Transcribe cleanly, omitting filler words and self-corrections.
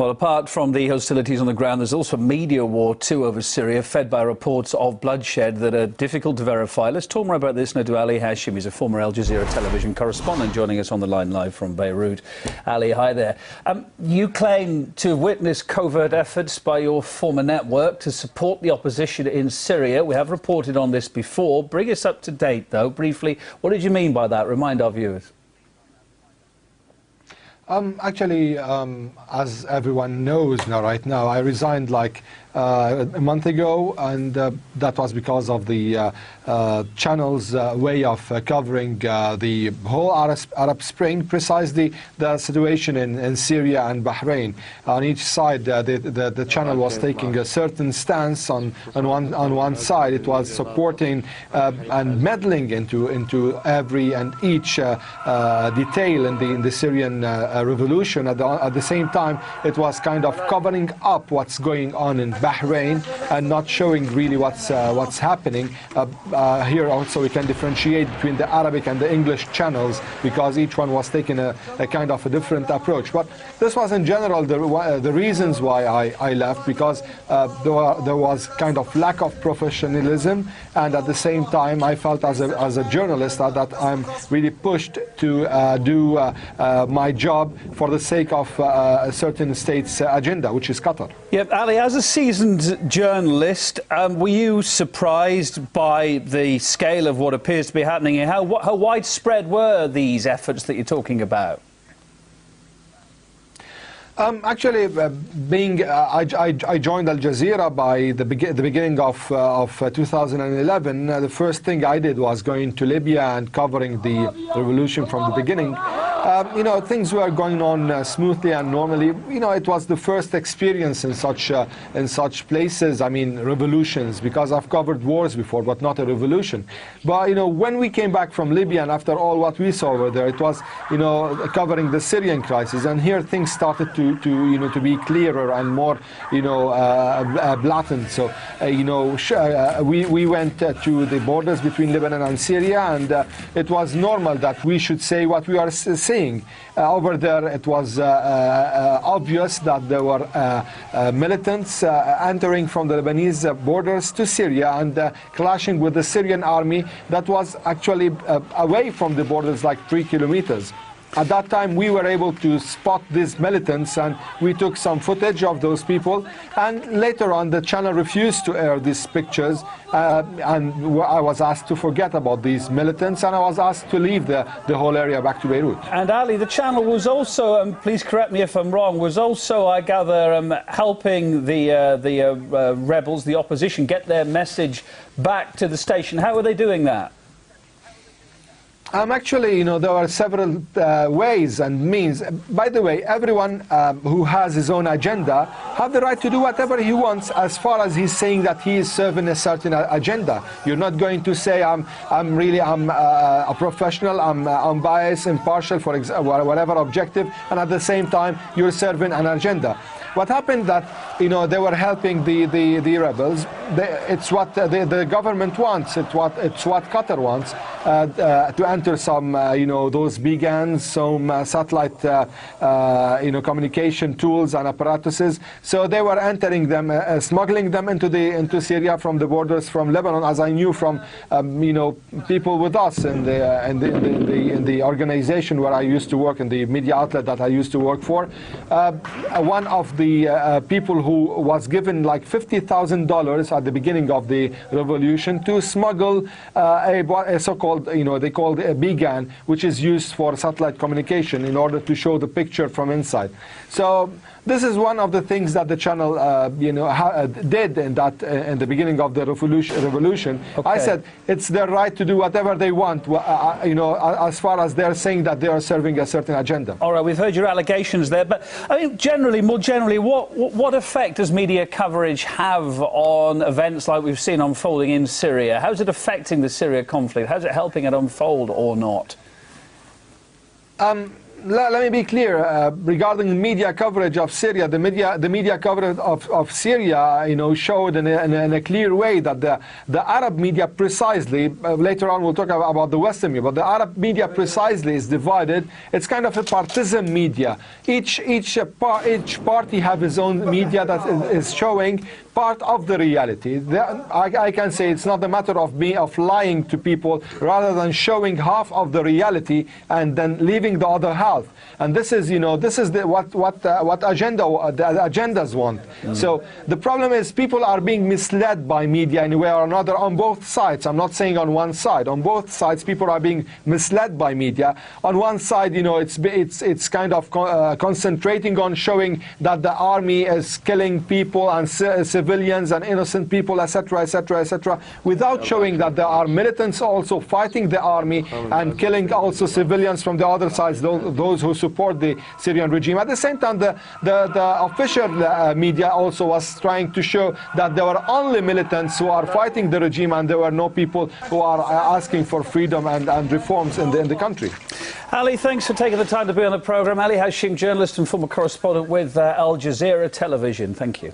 Well, apart from the hostilities on the ground, there's also a media war too over Syria, fed by reports of bloodshed that are difficult to verify. Let's talk more about this now to Ali Hashim. He's a former Al Jazeera television correspondent joining us on the line live from Beirut. Ali, hi there. You claim to have witnessed covert efforts by your former network to support the opposition in Syria. We have reported on this before. Bring us up to date, though, briefly. What did you mean by that? Remind our viewers. Actually, as everyone knows right now, I resigned like a month ago, and that was because of the channel's way of covering the whole Arab Spring, precisely the situation in Syria and Bahrain. On each side, the channel was taking a certain stance. On one side, it was supporting and meddling into every and each detail in the Syrian revolution. At the same time, it was kind of covering up what's going on in Bahrain and not showing really what's happening. Here also we can differentiate between the Arabic and the English channels because each one was taking a kind of a different approach. But this was in general the reasons why I left, because there was kind of lack of professionalism, and at the same time I felt as a journalist that I'm really pushed to do my job for the sake of a certain state's agenda, which is Qatar. Yeah, Ali, as a seasoned journalist, were you surprised by the scale of what appears to be happening here? How widespread were these efforts that you're talking about? Actually, I joined Al Jazeera by the beginning of 2011. The first thing I did was going to Libya and covering the revolution from the beginning. You know, things were going on smoothly and normally. You know, it was the first experience in such places. I mean, revolutions, because I've covered wars before, but not a revolution. But you know, when we came back from Libya, and after all what we saw over there, it was, you know, covering the Syrian crisis, and here things started to be clearer and more, you know, blatant. So you know, we went to the borders between Lebanon and Syria, and it was normal that we should say what we are saying. Over there, it was obvious that there were militants entering from the Lebanese borders to Syria and clashing with the Syrian army that was actually away from the borders like 3 kilometers. At that time, we were able to spot these militants, and we took some footage of those people. And later on, the channel refused to air these pictures, and I was asked to forget about these militants, and I was asked to leave the whole area back to Beirut. And Ali, the channel was also, please correct me if I'm wrong, was also, I gather, helping the rebels, the opposition, get their message back to the station. How were they doing that? Actually, you know, there are several ways and means. By the way, everyone who has his own agenda have the right to do whatever he wants, as far as he's saying that he is serving a certain agenda. You're not going to say I'm a professional, I'm unbiased, impartial, for whatever objective, and at the same time you're serving an agenda. What happened that, you know, they were helping the rebels. It's what the government wants. It's what Qatar wants, to enter some, you know, those beacons, some satellite, you know, communication tools and apparatuses. So they were entering them, smuggling them into Syria from the borders from Lebanon, as I knew from, you know, people with us in the organization where I used to work, in the media outlet that I used to work for. One of the people who was given like $50,000 at the beginning of the revolution to smuggle a so-called, you know, they called a beacon, which is used for satellite communication in order to show the picture from inside. So this is one of the things that the channel, you know, did in the beginning of the revolution. Okay. I said it's their right to do whatever they want, you know, as far as they're saying that they are serving a certain agenda. All right, we've heard your allegations there, but I mean, more generally, what effect does media coverage have on events like we've seen unfolding in Syria? How's it affecting the Syria conflict? How's it helping it unfold or not? let me be clear regarding media coverage of Syria. The media coverage of Syria, showed in a clear way that the Arab media precisely. Later on, we'll talk about the Western media, but the Arab media precisely is divided. It's kind of a partisan media. Each party have his own media that is showing part of the reality. I can say it's not a matter of lying to people, rather than showing half of the reality and then leaving the other half. And this is, what the agendas want. So the problem is people are being misled by media in a way or another on both sides. I'm not saying on one side. On both sides, people are being misled by media. On one side, it's kind of concentrating on showing that the army is killing people and civilians and innocent people, etc., etc., etc., without showing that there are militants also fighting the army and killing also civilians from the other sides, those who support the Syrian regime. At the same time, the official media also was trying to show that there were only militants who are fighting the regime, and there were no people who are asking for freedom and reforms in the country. Ali, thanks for taking the time to be on the programme. Ali Hashim, journalist and former correspondent with Al Jazeera Television. Thank you.